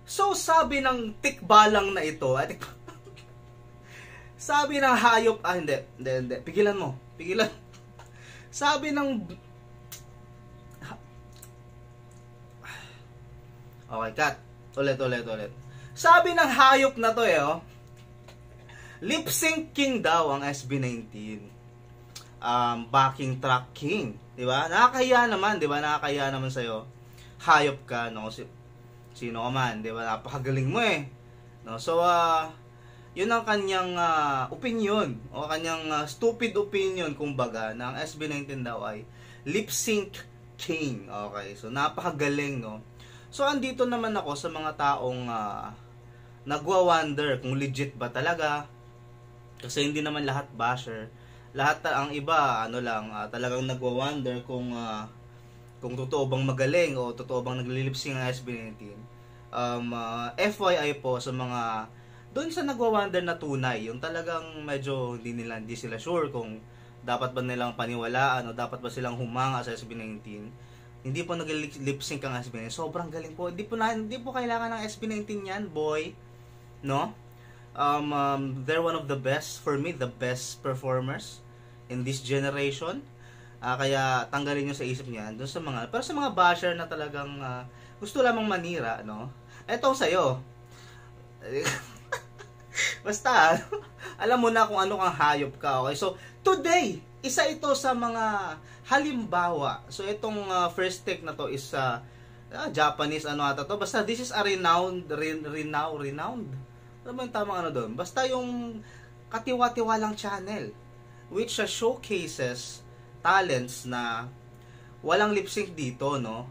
So sabi ng tikbalang na ito, sabi ng hayop, hindi, pigilan mo, pigilan. Sabi ng, okay, cut, ulit. Sabi ng hayop na to lip sync king daw ang SB19. Backing track king, di ba? Nakakahiya naman, di ba? Nakakahiya naman sa'yo. Hayop ka, no? Sino ka man, di ba? Napakagaling mo no? So, yun ang kanyang opinion, o kanyang stupid opinion, kumbaga, na ang SB19 daw ay lip sync king. Okay, so napakagaling, no? So, andito naman ako sa mga taong nagwa-wonder kung legit ba talaga. Kasi hindi naman lahat basher. Lahat ang iba, talagang nagwa-wonder kung totoo bang magaling o totoo bang naglilipsing ang SB19. FYI po sa mga doon sa nagwa-wonder na tunay, yung talagang medyo hindi sila sure kung dapat ba nilang paniwalaan o dapat ba silang humanga sa SB19. Hindi po nag-lip-sync ang SB19. Sobrang galing po. Hindi po kailangan ng SB19 yan, boy. No? They're one of the best, for me, the best performers in this generation. Kaya tanggalin nyo sa isip niyan doon sa mga, pero sa mga basher na talagang gusto lamang manira, no? Etong sa'yo. Basta, alam mo na kung ano kang hayop ka, okay? So, today, isa ito sa mga halimbawa. So, itong first take na to is Japanese, to? Basta, this is a renowned? Ano ba yung tamang doon? Basta yung katiwa-tiwalang channel, which showcases talents na walang lip sync dito, no?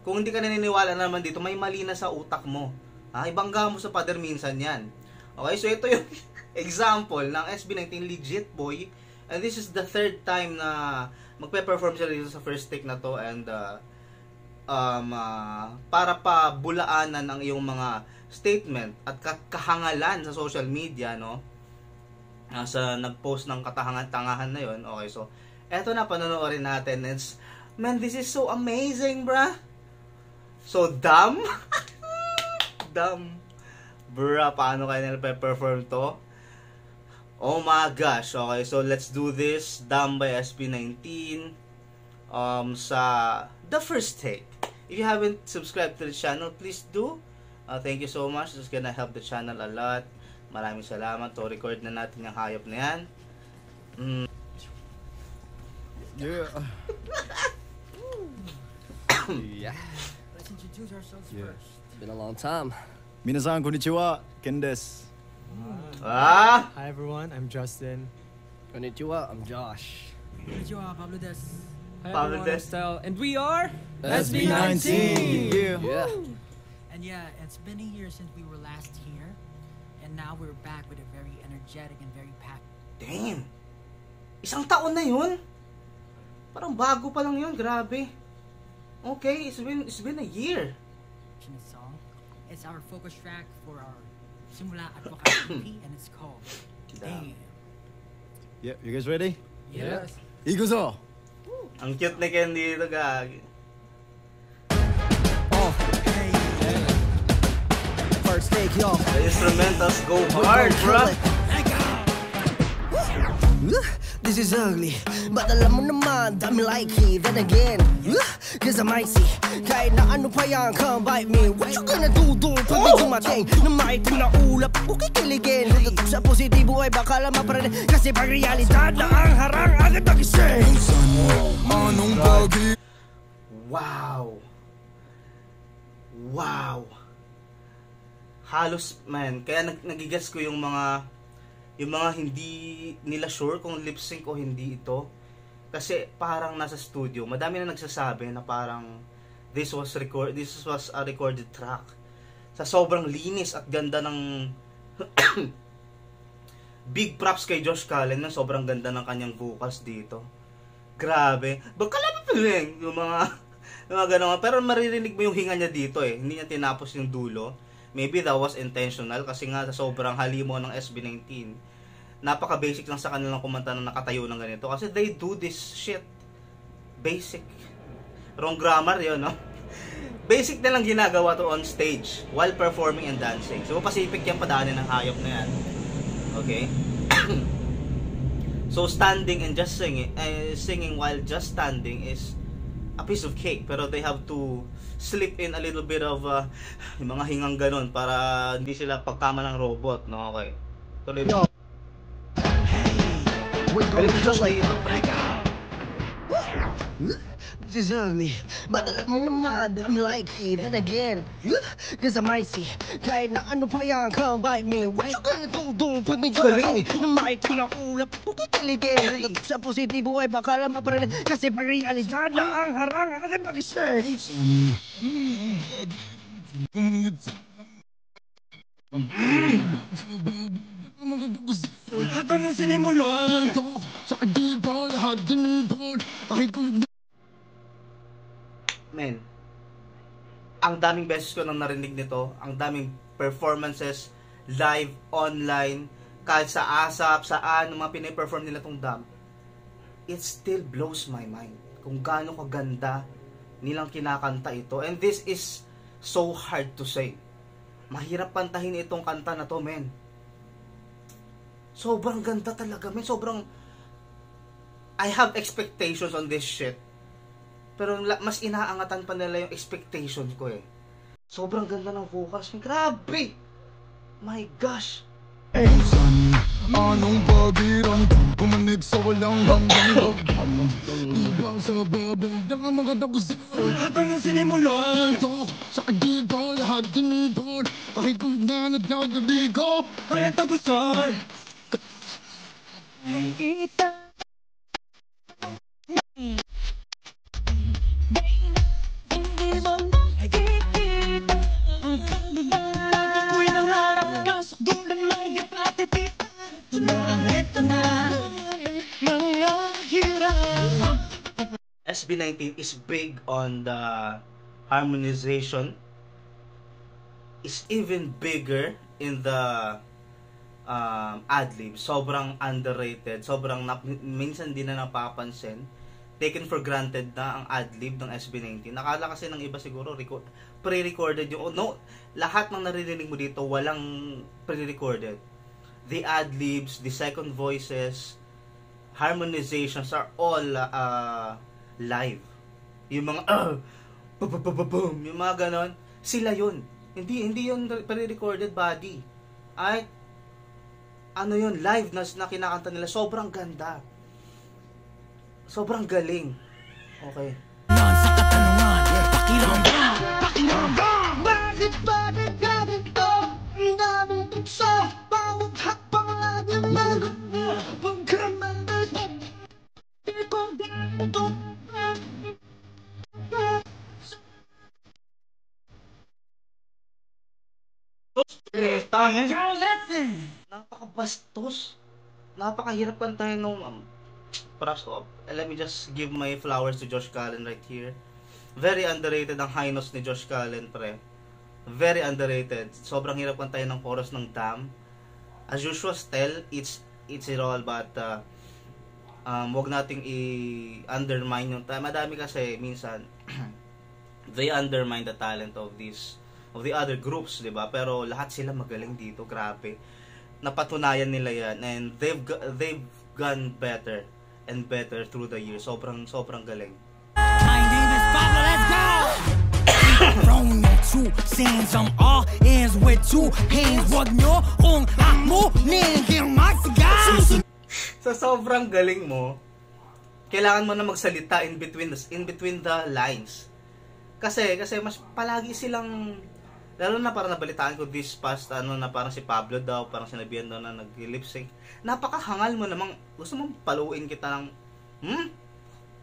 Kung hindi ka naniniwala naman dito, may mali na sa utak mo. Ibangga mo sa pader minsan yan. Okay, so ito yung example ng SB19 legit, boy. And this is the third time na magpe-perform sila dito sa first take na to. And para pa bulaanan ang iyong mga statement at kahangalan sa social media, no? Sa nag-post ng katahangan-tangahan na yon. Okay, so eto na, panonoodin natin. It's, man, this is so amazing, bruh. So dumb. Dumb. Bruh, paano kaya nila perform to? Oh my gosh. Okay, so let's do this. Dumb by SB19. Sa the first take. If you haven't subscribed to the channel, please do. Thank you so much. This is gonna help the channel a lot. Maraming salamat. So, record na natin yung hayop na yan. Yeah. Yeah. Let's introduce ourselves Yeah. first. It's been a long time. Minasan konnichiwa, Ken desu. Ah! Hi everyone, I'm Justin. Konnichiwa, I'm Josh. Konnichiwa, Pablo Des. Hi Pablo everyone, Des. I'm Stel, and we are SB19. Yeah. Yeah. And yeah, it's been a year since we were last here, and now we're back with a very energetic and very packed. Damn! Isang taon na yun? Parang bago pa lang yun, grabe. Okay, it's been a year. Song. It's our focus track for our Simula at Wakas EP, and it's called Damn. Yeah, you guys ready? Yes. Ikuzo. Ang cute ni Ken dito, gagi. First take, y'all. The instrumentals go hard, bro. This is ugly, but alam mo naman, dami likey. Then again, cause I'm icy. Kahit na ano pa yan, come bite me. What you gonna do pag may dumating na maitim na ulap, kukikiligin. Kung tutok sa positibo ay baka lamang pa rin. Kasi pag realidad na ang harang, agad nagising. Anong pagi? Wow. Wow. Halos, man, kaya nagigas ko yung mga hindi nila sure kung lip sync o hindi ito. Kasi parang nasa studio, madami na nagsasabi na parang this was a recorded track. Sa sobrang linis at ganda ng big props kay Josh Cullen, na sobrang ganda ng kanyang vocals dito. Grabe. Baka lang yung mga ganun. Pero maririnig mo yung hinga niya dito eh. Hindi niya tinapos yung dulo. Maybe that was intentional kasi nga sa sobrang halimo ng SB19. Napaka-basic lang sa kanilang kumanta na nakatayo ng ganito. Kasi they do this shit. Basic. Wrong grammar yun, no? Basic na lang ginagawa to on stage while performing and dancing. So Pacific yung padaanin ng hayop na yan. Okay? So standing and just singing while just standing is a piece of cake, pero they have to slip in a little bit of yung mga hingang ganon para hindi sila pagkama ng robot, no? Okay. Tuloy mo. This is ugly, but I'm like it. Then again, cause I'm icy. Kahit na ano pa yan, come bite me. What you gonna do pag may galing? May pinakulap, putitiligay. Sa positibo ay baka lang maparin. Kasi pag-realidad na ang harang ang mag-stay. Men, ang daming beses ko nang narinig nito, ang daming performances, live, online, kahit sa ASAP, saan, mga piniperform nila tong Damn. It still blows my mind kung gaano kaganda nilang kinakanta ito. And this is so hard to say. Mahirap kantahin itong kanta na to, men. Sobrang ganda talaga, men. Sobrang... I have expectations on this shit. Pero mas inaangatan pa nila yung expectations ko eh. Sobrang ganda ng vocals. Grabe! My gosh! Anong bagirang pumanig sa walang hanggang ibang sa babang ng mga dagusin ang sinimulan ito sa dito lahat dinidor kahit kung nanagdagaligo kaya tagusan kita SB19 is big on the harmonization, is even bigger in the ad-lib. Sobrang underrated, sobrang minsan din na napapansin, taken for granted na ang ad-lib ng SB19. Nakala kasi ng iba siguro pre-recorded yung lahat ng naririnig mo dito walang pre-recorded. The ad-libs, the second voices, harmonizations are all live. Yung mga yung mga ganon, sila yun. Hindi yun pre-recorded body. Ay ano yun, live na kinakanta nila. Sobrang ganda. Sobrang galing. Okay. Sa katanungan, pakilangga. Bakit ba nagganito? Ang daming tukso, bawat hakbang lagi mag-uwa. Pagkamandag, di ko ganito. Napakabastos. Napakahirap kantahin nung perhaps, let me just give my flowers to Josh Callen right here. Very underrated ang high notes ni Josh Callen, pre. Very underrated. Sobrang hirap kantahin ng chorus ng Damn. As usual, still, it's it all, but wag nating i-undermine yung madami kasi minsan they undermine the talent of the other groups, di ba? Pero lahat sila magaling dito, grabe. Napatunayan nila yan, and they've gone better and better through the years. Sobrang galing. My name is Pablo, let's go! From your two scenes, I'm all ends with two hands. Wag nyo kung hamunin yung magsigaw. Sa sobrang galing mo, kailangan mo na magsalita in between the lines. Kasi mas palagi silang, lalo na parang nabalitaan ko this past na parang si Pablo daw, parang sinabihan daw na nag-lip sync. Napakahangal mo namang, gusto mong paluin kita ng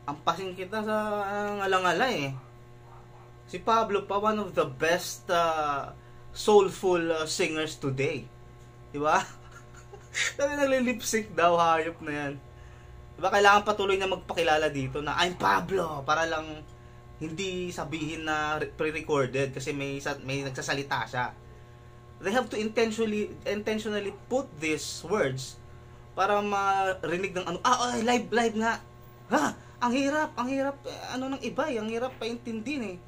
ampasin kita sa ngalangala eh. Si Pablo pa, one of the best soulful singers today. Diba? Sabi nag-lip sync daw, hayop na yan. Diba kailangan patuloy na magpakilala dito na I'm Pablo, para lang hindi sabihin na pre-recorded kasi may nagsasalita siya. They have to intentionally put these words para marinig ng live nga. Ang hirap ng iba ang hirap paintindihin eh.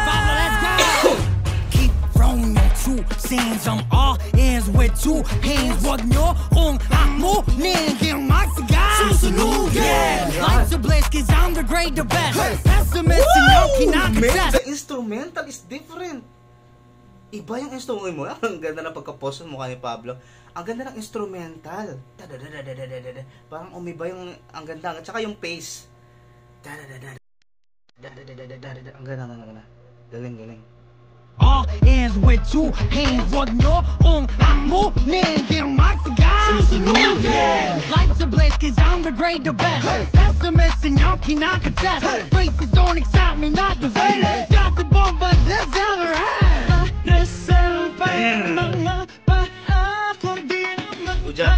Pablo, let's go. Keep throwing your 2 cents. I'm all ends with 2 hands. Wag nyo kung hamunin. Kayong magsigaw. Susunugin. Lights ablaze cause I'm the great, the best. Pessimists and y'all cannot Man, contest. the instrumental is different. Iba yung instrumental mo. Ang ganda ng pagka-post mo ni Pablo. Ang ganda ng instrumental. Parang umiba yung ang ganda. At saka yung pace. Ang ganda. Galing. All ends with 2 hands. Wag nyo kung hamunin. Kayong magsigaw. Susunugin. Lights ablaze cause I'm the great, the best. Pessimists and y'all cannot contest. Faces don't excite me, not the way. Got the bomb but this never had. Uja.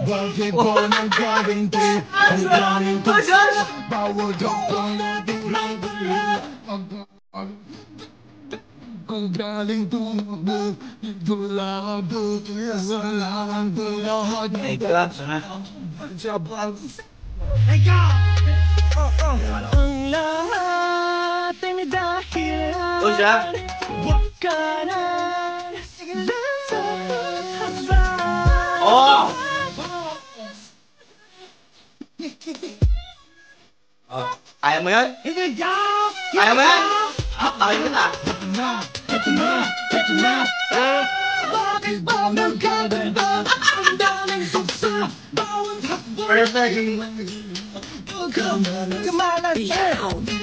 Bakit ba nang galing to? Ang galing to bawal daw ang labing ng gulo. Ang galing to dito lang sa lahat ng lahat. Hey God! Ang lahat ay may dahilan. Uja. Huwag ka na sigalan sa hazard. Oh! Ayaw mo yun? Ayaw mo yan? Ayaw mo na. Bakit ba nang galing to? Ang galing to sa bawat hakbang. Perfect. Kamalas Di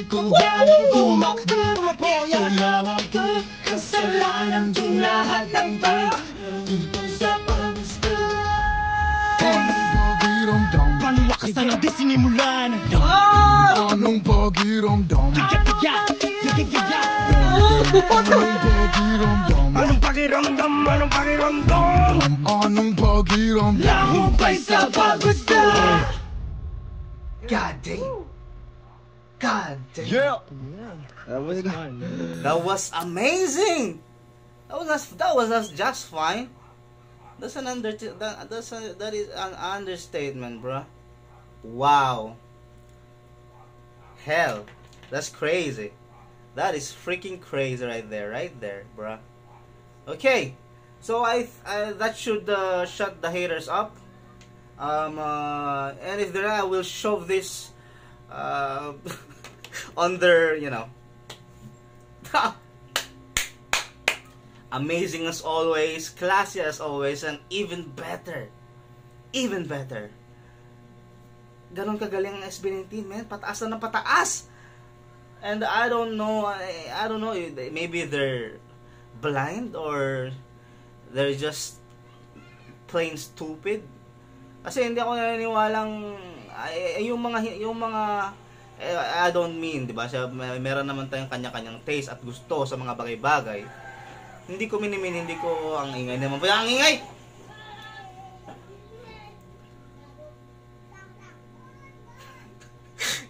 ko galing tumakbo yung lamang ko. Kasalanan kong lahat ng tao. Dito sa pag-gusto. Anong pakiramdam? Paluwakas na di sinimulan. Anong pakiramdam? Anong pakiramdam? Anong pakiramdam? Anong pakiramdam? Lahupay sa paggusto. God damn. Yeah! That was amazing. That was just fine. That is an understatement, bro. Wow. Hell, that's crazy. That is freaking crazy right there, bro. Okay, so that should shut the haters up. And if there I will shove this on their, amazing as always, classy as always, and even better. Ganon kagaling ang SB19, man. Pataas na ng pataas. And I don't know, maybe they're blind or they're just plain stupid. Kasi hindi ako naniniwalang yung mga I don't mean, 'di ba? Meron naman tayong kanya-kanyang taste at gusto sa mga bagay-bagay. Hindi ko ang ingay naman. Ang ingay.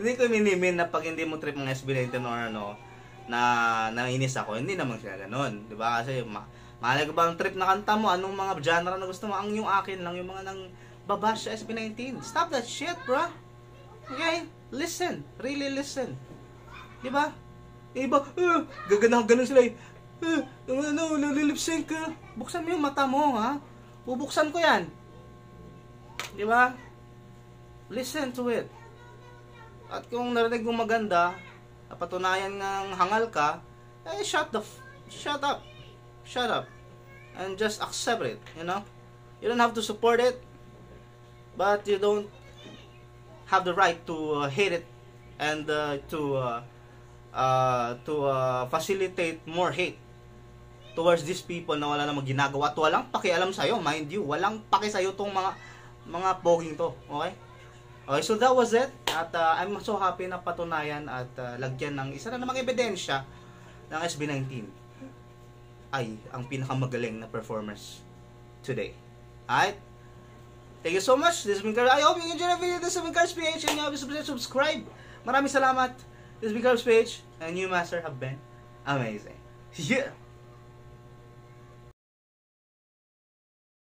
Hindi ko minimin na pag hindi mo trip ng SB19 or na nainis ako, hindi naman siya ganoon, 'di ba? Kasi mahalaga ba ang trip na kanta mo? Anong mga genre na gusto mo? Ang yung akin lang, yung mga nang babash sa SB19. Stop that shit, bro. Okay? Listen. Really listen. Diba? Iba, gaganang-ganon sila eh. Lilip-sync ka. Buksan mo yung mata mo, ha? Bubuksan ko yan. Diba? Listen to it. At kung narinig mo maganda, patunayan ng hangal ka, shut up. Shut up. And just accept it, You don't have to support it. But you don't have the right to hate it and to facilitate more hate towards these people na wala namang ginagawa at walang pakialam sa'yo, mind you. Walang paki sa'yo tong mga poging to. Okay? Okay, so that was it. At I'm so happy na patunayan at lagyan ng isa na namang ebidensya ng SB19 ay ang pinakamagaling na performers today. Alright? Thank you so much. This has been Carlos. I hope you enjoyed the video. This has been Carlos PH and you have to subscribe. Maraming salamat. This has been Carlos PH. ng new master have been amazing. Yeah!